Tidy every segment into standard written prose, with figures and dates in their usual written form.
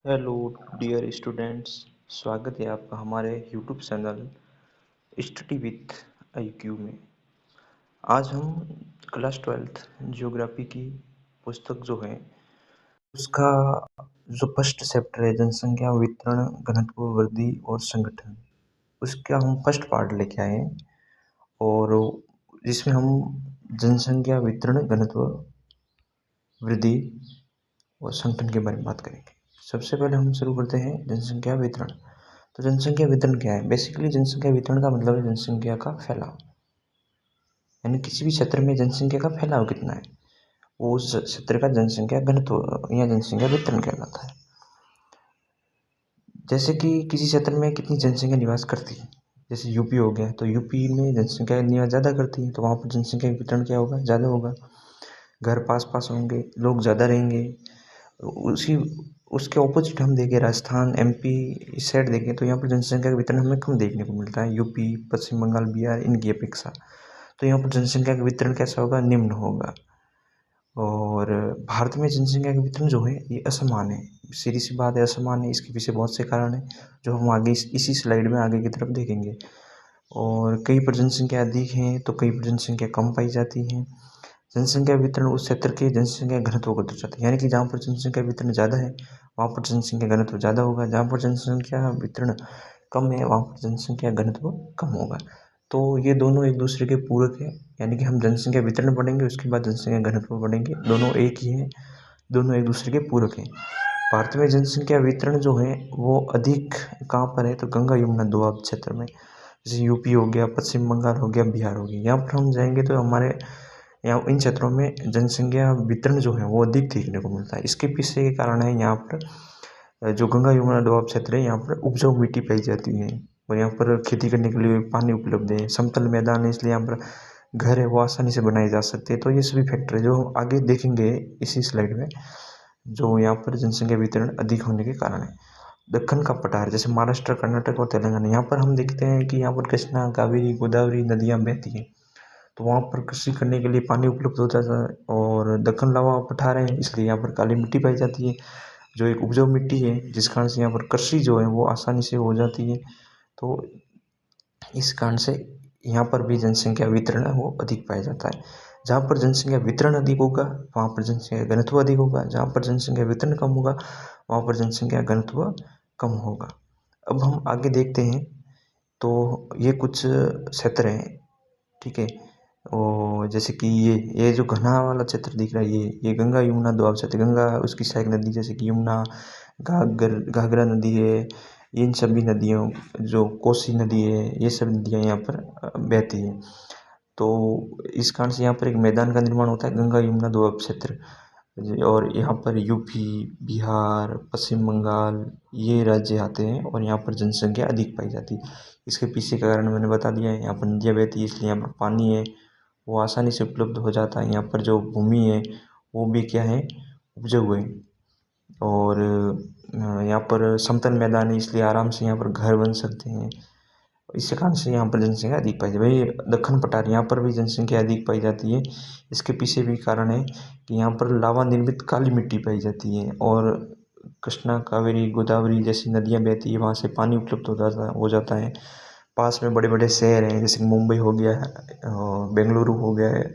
Hello dear students. स्वागत है आपका हमारे YouTube channel study with IQ में। आज हम क्लास 12th जियोग्राफी की पुस्तक जो है उसका जो फर्स्ट चैप्टर है जनसंख्या वितरण घनत्व वृद्धि और संगठन, उसका हम फर्स्ट पार्ट लेके आए हैं और जिसमें हम जनसंख्या वितरण घनत्व वृद्धि और संगठन के बारे में बात करेंगे। सबसे पहले हम शुरू करते हैं जनसंख्या वितरण। तो जनसंख्या वितरण क्या है? बेसिकली जनसंख्या वितरण का मतलब है जनसंख्या का फैलाव, यानी किसी भी क्षेत्र में जनसंख्या का फैलाव कितना है वो उस क्षेत्र का जनसंख्या घनत्व या जनसंख्या वितरण कहलाता है। जैसे कि किसी क्षेत्र में कितनी जनसंख्या निवास करती है, जैसे यूपी हो गया, तो यूपी में जनसंख्या निवास ज़्यादा करती है, तो वहाँ पर जनसंख्या वितरण क्या होगा? ज़्यादा होगा। घर पास पास होंगे, लोग ज़्यादा रहेंगे। उसी उसके ऑपोजिट हम देखें राजस्थान, MP इस साइड देखें तो यहाँ पर जनसंख्या का वितरण हमें कम देखने को मिलता है, यूपी, पश्चिम बंगाल, बिहार इनकी अपेक्षा। तो यहाँ पर जनसंख्या का वितरण कैसा होगा? निम्न होगा। और भारत में जनसंख्या का वितरण जो है ये असमान है। सीधी सी बात है, असमान है। इसके पीछे बहुत से कारण हैं जो हम आगे इसी स्लाइड में आगे की तरफ देखेंगे। और कहीं पर जनसंख्या अधिक है तो कहीं पर जनसंख्या कम पाई जाती है। जनसंख्या वितरण उस क्षेत्र के जनसंख्या घनत्व को दर्शाता है, यानी कि जहाँ पर जनसंख्या वितरण ज़्यादा है वहाँ पर जनसंख्या घनत्व ज़्यादा होगा, जहाँ पर जनसंख्या वितरण कम है वहाँ पर जनसंख्या घनत्व कम होगा। तो ये दोनों एक दूसरे के पूरक है, यानी कि हम जनसंख्या वितरण पढ़ेंगे उसके बाद जनसंख्या घनत्व पढ़ेंगे, दोनों एक ही हैं, दोनों एक दूसरे के पूरक हैं। भारत में जनसंख्या वितरण जो है वो अधिक कहाँ पर है? तो गंगा यमुना दोआब क्षेत्र में, जैसे यूपी हो गया, पश्चिम बंगाल हो गया, बिहार हो गया। यहाँ पर हम जाएंगे तो हमारे यहाँ इन क्षेत्रों में जनसंख्या वितरण जो है वो अधिक देखने को मिलता है। इसके पीछे के कारण है यहाँ पर जो गंगा यमुना दोआब क्षेत्र है यहाँ पर उपजाऊ मिट्टी पाई जाती है और यहाँ पर खेती करने के लिए पानी उपलब्ध है, समतल मैदान है, इसलिए यहाँ पर घर है वो आसानी से बनाए जा सकते हैं। तो ये सभी फैक्टर है जो हम आगे देखेंगे इसी स्लाइड में, जो यहाँ पर जनसंख्या वितरण अधिक होने के कारण है। दक्कन का पठार जैसे महाराष्ट्र, कर्नाटक और तेलंगाना, यहाँ पर हम देखते हैं कि यहाँ पर कृष्णा, कावेरी, गोदावरी नदियाँ बहती हैं, तो वहाँ पर कृषि करने के लिए पानी उपलब्ध होता था। और दक्कन लावा पठार है इसलिए यहाँ पर काली मिट्टी पाई जाती है, जो एक उपजाऊ मिट्टी है, जिस कारण से यहाँ पर कृषि जो है वो आसानी से हो जाती है। तो इस कारण से यहाँ पर भी जनसंख्या वितरण है वो अधिक पाया जाता है। जहाँ पर जनसंख्या वितरण अधिक होगा वहाँ पर जनसंख्या घनत्व अधिक होगा, जहाँ पर जनसंख्या वितरण कम होगा वहाँ पर जनसंख्या घनत्व कम होगा। अब हम आगे देखते हैं, तो ये कुछ क्षेत्र हैं, ठीक है। और जैसे कि ये जो घना वाला क्षेत्र दिख रहा है ये गंगा यमुना दोआब क्षेत्र, गंगा उसकी सहायक नदी जैसे कि यमुना, घाघरा नदी है, इन सभी नदियों, जो कोसी नदी है, ये सब नदियाँ यहाँ पर बहती हैं। तो इस कारण से यहाँ पर एक मैदान का निर्माण होता है गंगा यमुना दोआब क्षेत्र, और यहाँ पर यूपी, बिहार, पश्चिम बंगाल ये राज्य आते हैं और यहाँ पर जनसंख्या अधिक पाई जाती है। इसके पीछे का कारण मैंने बता दिया है, यहाँ पर नदियाँ बहती है इसलिए यहाँ पर पानी है वो आसानी से उपलब्ध हो जाता है। यहाँ पर जो भूमि है वो भी क्या है? उपजाऊ है। और यहाँ पर समतल मैदान है इसलिए आराम से यहाँ पर घर बन सकते हैं। इसी कारण से यहाँ पर जनसंख्या अधिक पाई जाती है। भाई दक्कन पठार यहाँ पर भी जनसंख्या अधिक पाई जाती है। इसके पीछे भी कारण है कि यहाँ पर लावा निर्मित काली मिट्टी पाई जाती है और कृष्णा, कावेरी, गोदावरी जैसी नदियाँ बहती है, वहाँ से पानी उपलब्ध हो जाता है। पास में बड़े बड़े शहर हैं जैसे मुंबई हो गया है, बेंगलुरु हो गया है,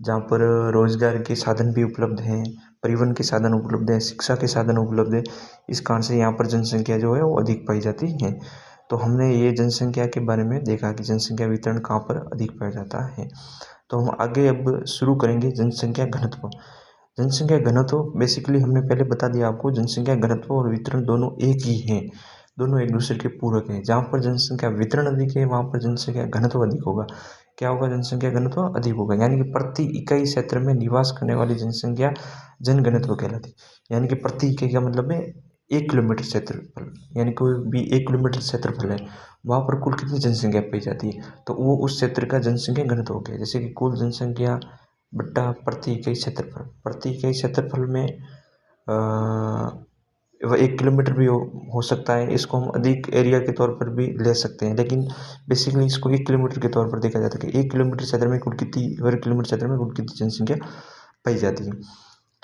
जहाँ पर रोजगार के साधन भी उपलब्ध हैं, परिवहन के साधन उपलब्ध हैं, शिक्षा के साधन उपलब्ध है। इस कारण से यहाँ पर जनसंख्या जो है वो अधिक पाई जाती है। तो हमने ये जनसंख्या के बारे में देखा कि जनसंख्या वितरण कहाँ पर अधिक पाया जाता है। तो हम आगे अब शुरू करेंगे जनसंख्या घनत्व। जनसंख्या घनत्व बेसिकली हमने पहले बता दिया आपको, जनसंख्या घनत्व और वितरण दोनों एक ही हैं, दोनों एक दूसरे के पूरक हैं। जहाँ पर जनसंख्या वितरण अधिक है वहाँ पर जनसंख्या घनत्व अधिक होगा। क्या होगा? जनसंख्या घनत्व अधिक होगा, यानी कि प्रति इकाई क्षेत्र में निवास करने वाली जनसंख्या जनघनत्व कहलाती है। यानी कि प्रति इकाई का मतलब है 1 किलोमीटर क्षेत्रफल, यानी कोई भी 1 किलोमीटर क्षेत्रफल है वहाँ पर कुल कितनी जनसंख्या पाई जाती है, तो वो उस क्षेत्र का जनसंख्या घनत्व हो गया। जैसे कि कुल जनसंख्या बट्टा प्रति इकाई क्षेत्रफल, प्रति इकाई क्षेत्रफल में वह 1 किलोमीटर भी हो सकता है। इसको हम अधिक एरिया के तौर पर भी ले सकते हैं, लेकिन बेसिकली इसको 1 किलोमीटर के तौर पर देखा जाता है कि 1 किलोमीटर क्षेत्र में कुल कितनी, वर्ग किलोमीटर क्षेत्र में कुल कितनी जनसंख्या पाई जाती है।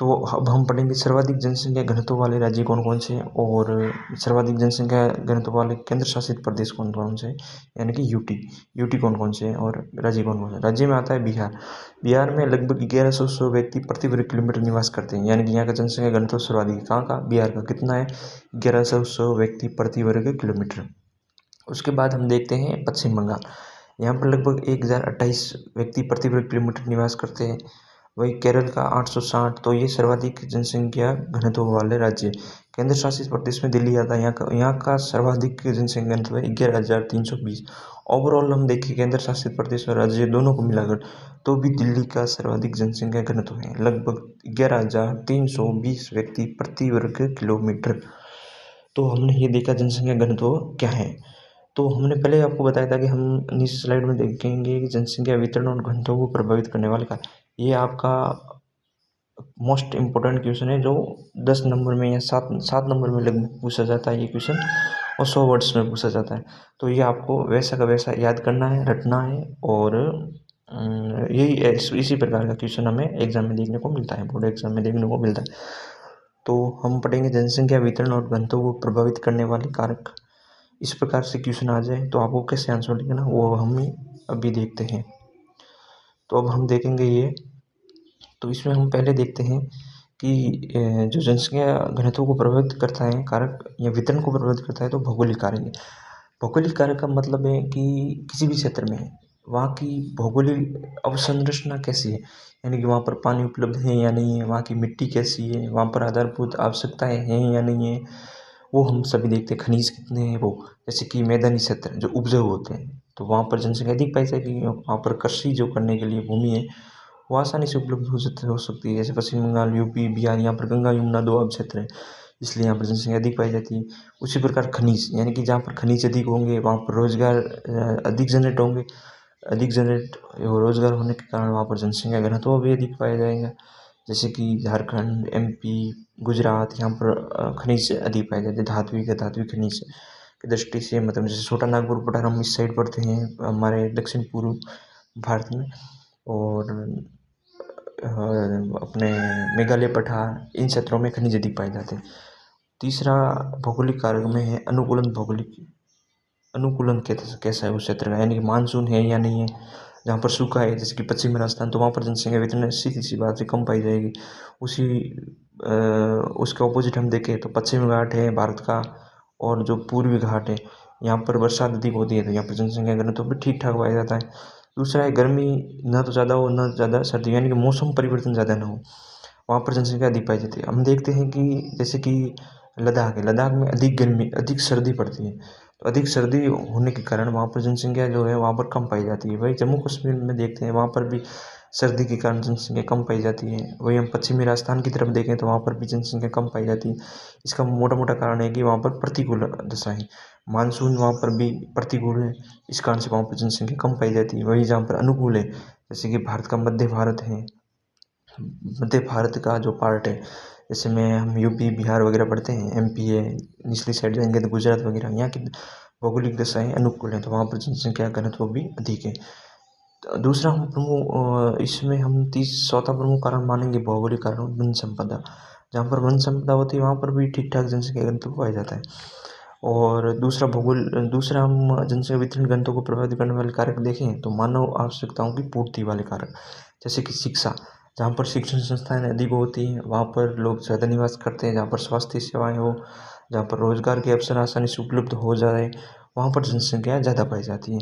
तो अब हम पढ़ेंगे सर्वाधिक जनसंख्या घनत्व वाले राज्य कौन कौन से हैं और सर्वाधिक जनसंख्या घनत्व वाले केंद्र शासित प्रदेश कौन कौन से हैं, यानी कि यूटी कौन कौन से हैं और राज्य कौन कौन से। राज्य में आता है बिहार। बिहार में लगभग 1100 व्यक्ति प्रति वर्ग किलोमीटर निवास करते हैं, यानी कि यहाँ का जनसंख्या घनत्व सर्वाधिक है। कहाँ का? बिहार का। कितना है? 1100 व्यक्ति प्रति वर्ग किलोमीटर। उसके बाद हम देखते हैं पश्चिम बंगाल। यहाँ पर लगभग 1028 व्यक्ति प्रति वर्ग किलोमीटर निवास करते हैं। वही केरल का 860। तो ये सर्वाधिक जनसंख्या घनत्व वाले राज्य। केंद्र शासित प्रदेश में दिल्ली आता है। यहाँ का सर्वाधिक जनसंख्या घनत्व है 11,320। ओवरऑल हम देखें केंद्र शासित प्रदेश और राज्य दोनों को मिलाकर, तो भी दिल्ली का सर्वाधिक जनसंख्या घनत्व है लगभग 11,320 व्यक्ति प्रति वर्ग किलोमीटर। तो हमने ये देखा जनसंख्या घनत्व क्या है। तो हमने पहले आपको बताया था कि हम नीचे स्लाइड में देखेंगे कि जनसंख्या वितरण और घनत्व को प्रभावित करने वाले कारक। ये आपका मोस्ट इम्पोर्टेंट क्वेश्चन है जो 10 नंबर में या 7 नंबर में लगभग पूछा जाता है ये क्वेश्चन, और 100 वर्ड्स में पूछा जाता है। तो ये आपको वैसा का वैसा याद करना है, रटना है, और यही इसी प्रकार का क्वेश्चन हमें एग्जाम में देखने को मिलता है, बोर्ड एग्जाम में देखने को मिलता है। तो हम पढ़ेंगे जनसंख्या वितरण और घनत्व को प्रभावित करने वाले कारक। इस प्रकार से क्वेश्चन आ जाए तो आपको कैसे आंसर लिखना वो हम अभी देखते हैं। तो अब हम देखेंगे ये। तो इसमें हम पहले देखते हैं कि जो जनसंख्या घनत्व को प्रभावित करता है कारक या वितरण को प्रभावित करता है, तो भौगोलिक कारक है। भौगोलिक कारक का मतलब है कि किसी भी क्षेत्र में वहाँ की भौगोलिक अवसंरचना कैसी है, यानी कि वहाँ पर पानी उपलब्ध है या नहीं है, वहाँ की मिट्टी कैसी है, वहाँ पर आधारभूत आवश्यकताएं हैं या नहीं है, वो हम सभी देखते हैं। खनिज कितने हैं वो, जैसे कि मैदानी क्षेत्र जो उपजाऊ होते हैं तो वहाँ पर जनसंख्या अधिक पाई जाएगी। वहाँ पर कृषि जो करने के लिए भूमि है वो आसानी से उपलब्ध हो सकती है। जैसे पश्चिम बंगाल, यूपी, बिहार, यहाँ पर गंगा यमुना दो अब क्षेत्र है, इसलिए यहाँ पर जनसंख्या अधिक पाई जाती है। उसी प्रकार खनिज, यानी कि जहाँ पर खनिज अधिक होंगे वहाँ पर रोजगार अधिक जनरेट होंगे। अधिक जनरेट रोजगार होने के कारण वहाँ पर जनसंख्या घनत्व भी अधिक पाया जाएगा। जैसे कि झारखंड, एमपी, गुजरात, यहाँ पर खनिज अधिक पाए जाते हैं। धात्विक खनिज की दृष्टि से, मतलब जैसे छोटा नागपुर पठार हम इस साइड पढ़ते हैं हमारे दक्षिण पूर्व भारत में, और अपने मेघालय पठार, इन क्षेत्रों में खनिज अधिक पाए जाते हैं। तीसरा भौगोलिक कारक में है अनुकूलन कैसा है उस क्षेत्र का, यानी कि मानसून है या नहीं है। जहाँ पर सूखा है जैसे कि पश्चिमी राजस्थान, तो वहाँ पर जनसंख्या वितरण सीधी सी बात से कम पाई जाएगी। उसके ऑपोजिट हम देखें तो पश्चिमी घाट है भारत का, और जो पूर्वी घाट है यहाँ पर बरसात अधिक होती है, तो यहाँ पर जनसंख्या घनत्व भी ठीक ठाक पाया जाता है। दूसरा है गर्मी ना तो ज़्यादा हो ना ज़्यादा सर्दी, यानी कि मौसम परिवर्तन ज़्यादा ना हो, वहाँ पर जनसंख्या अधिक पाई जाती है। हम देखते हैं कि जैसे कि लद्दाख में अधिक गर्मी अधिक सर्दी पड़ती है, तो अधिक सर्दी होने के कारण वहाँ पर जनसंख्या जो है वहाँ पर कम पाई जाती है। वही जम्मू कश्मीर में देखते हैं वहाँ पर भी सर्दी के कारण जनसंख्या कम पाई जाती है। वही हम पश्चिमी राजस्थान की तरफ देखें तो वहाँ पर भी जनसंख्या कम पाई जाती है। इसका मोटा मोटा कारण है कि वहाँ पर प्रतिकूल दशा है, मानसून वहाँ पर भी प्रतिकूल है, इस कारण से वहाँ पर जनसंख्या कम पाई जाती है। वही जहाँ पर अनुकूल है, जैसे कि भारत का मध्य भारत है, मध्य भारत का जो पार्ट है, जैसे में हम यूपी बिहार वगैरह पढ़ते हैं, एमपी है, निचली साइड जाएंगे तो गुजरात वगैरह, यहाँ की भौगोलिक दशाएं अनुकूल हैं, तो वहाँ पर जनसंख्या घनत्व भी अधिक है। दूसरा हम प्रमुख इसमें हम चौथा प्रमुख कारण मानेंगे भौगोलिक कारण वन संपदा। जहाँ पर वन संपदा होती है वहाँ पर भी ठीक ठाक जनसंख्या घनत्व पाया जाता है। और दूसरा हम जनसंख्या वितरण घनत्व को प्रभावित करने वाले कारक देखें तो मानव आवश्यकताओं की पूर्ति वाले कारक, जैसे कि शिक्षा। जहाँ पर शिक्षण संस्थाएं अधिक होती हैं वहाँ पर लोग ज़्यादा निवास करते हैं। जहाँ पर स्वास्थ्य सेवाएं हो, जहाँ पर रोजगार के अवसर आसानी से उपलब्ध हो जाए, वहाँ पर जनसंख्या ज़्यादा पाई जाती है।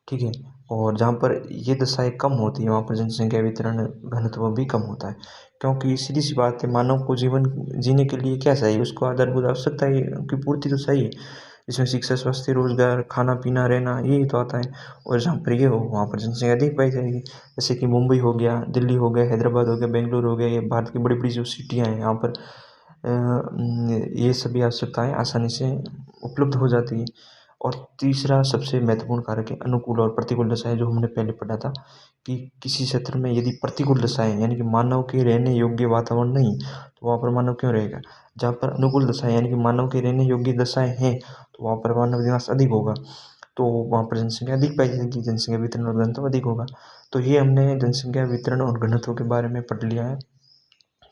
ठीक है। और जहाँ पर ये दशाएं कम होती है वहाँ पर जनसंख्या वितरण घनत्व भी कम होता है, क्योंकि सीधी सी बात है, मानव को जीवन जीने के लिए क्या चाहिए, उसको आधारभूत आवश्यकता की पूर्ति तो चाहिए, जिसमें शिक्षा, स्वास्थ्य, रोजगार, खाना पीना, रहना, यही तो आता है। और जहाँ पर ये हो वहाँ पर जनसंख्या अधिक पाई जाएगी। जैसे कि मुंबई हो गया, दिल्ली हो गया, हैदराबाद हो गया, बेंगलुरु हो गया, ये भारत की बड़ी बड़ी जो सिटियाँ हैं यहाँ पर ये सभी आवश्यकताएं आसानी से उपलब्ध हो जाती है। और तीसरा सबसे महत्वपूर्ण कारक है अनुकूल और प्रतिकूल दशाएं, जो हमने पहले पढ़ा था कि किसी क्षेत्र में यदि प्रतिकूल दशाएं यानी कि मानव के रहने योग्य वातावरण नहीं, तो वहाँ पर मानव क्यों रहेगा। जहाँ पर अनुकूल दशाएं यानी कि मानव के रहने योग्य दशाएं हैं तो वहाँ पर मानव निवास अधिक होगा, तो वहाँ पर जनसंख्या अधिक पाई जाएगी, जनसंख्या वितरण और घनत्व अधिक होगा। तो ये हमने जनसंख्या वितरण और घनत्व के बारे में पढ़ लिया है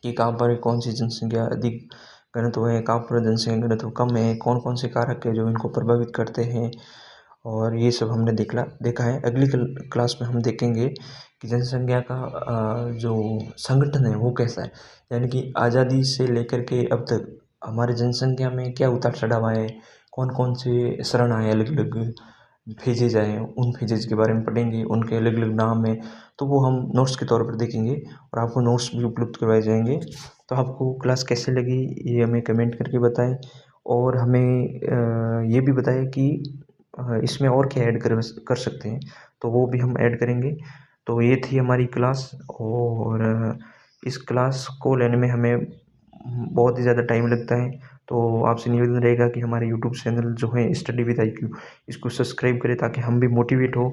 कि कहाँ पर कौन सी जनसंख्या अधिक घनत्व है, कहाँ पर जनसंख्या घनत्व कम है, कौन कौन से कारक है जो इनको प्रभावित करते हैं, और ये सब हमने देखा है। अगली क्लास में हम देखेंगे कि जनसंख्या का जो संगठन है वो कैसा है, यानी कि आज़ादी से लेकर के अब तक हमारे जनसंख्या में क्या उतार चढ़ाव आए, कौन कौन से चरण आए, अलग अलग फेजेज आए, उन फेजेज के बारे में पढ़ेंगे, उनके अलग अलग नाम है, तो वो हम नोट्स के तौर पर देखेंगे और आपको नोट्स भी उपलब्ध करवाए जाएंगे। तो आपको क्लास कैसे लगी ये हमें कमेंट करके बताएं, और हमें ये भी बताएं कि इसमें और क्या ऐड कर सकते हैं, तो वो भी हम ऐड करेंगे। तो ये थी हमारी क्लास, और इस क्लास को लेने में हमें बहुत ही ज़्यादा टाइम लगता है। तो आपसे निवेदन रहेगा कि हमारे यूट्यूब चैनल जो है स्टडी विद IQ, इसको सब्सक्राइब करें ताकि हम भी मोटिवेट हो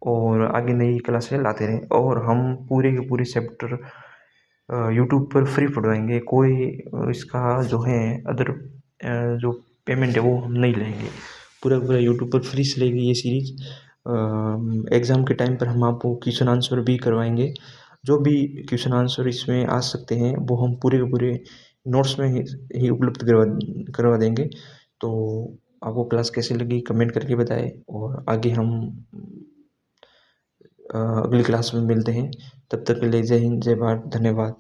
और आगे नई क्लासें लाते रहें। और हम पूरे के पूरे चैप्टर यूट्यूब पर फ्री पढ़वाएंगे, कोई इसका जो है अदर जो पेमेंट है वो हम नहीं लेंगे, पूरा पूरा यूट्यूब पर फ्री से लेगी ये सीरीज़। एग्ज़ाम के टाइम पर हम आपको क्वेश्चन आंसर भी करवाएंगे, जो भी क्वेश्चन आंसर इसमें आ सकते हैं वो हम पूरे के पूरे नोट्स में ही उपलब्ध करवा देंगे। तो आपको क्लास कैसे लगी कमेंट करके बताएं, और आगे हम अगली क्लास में मिलते हैं। तब तक के लिए जय हिंद, जय भारत, धन्यवाद।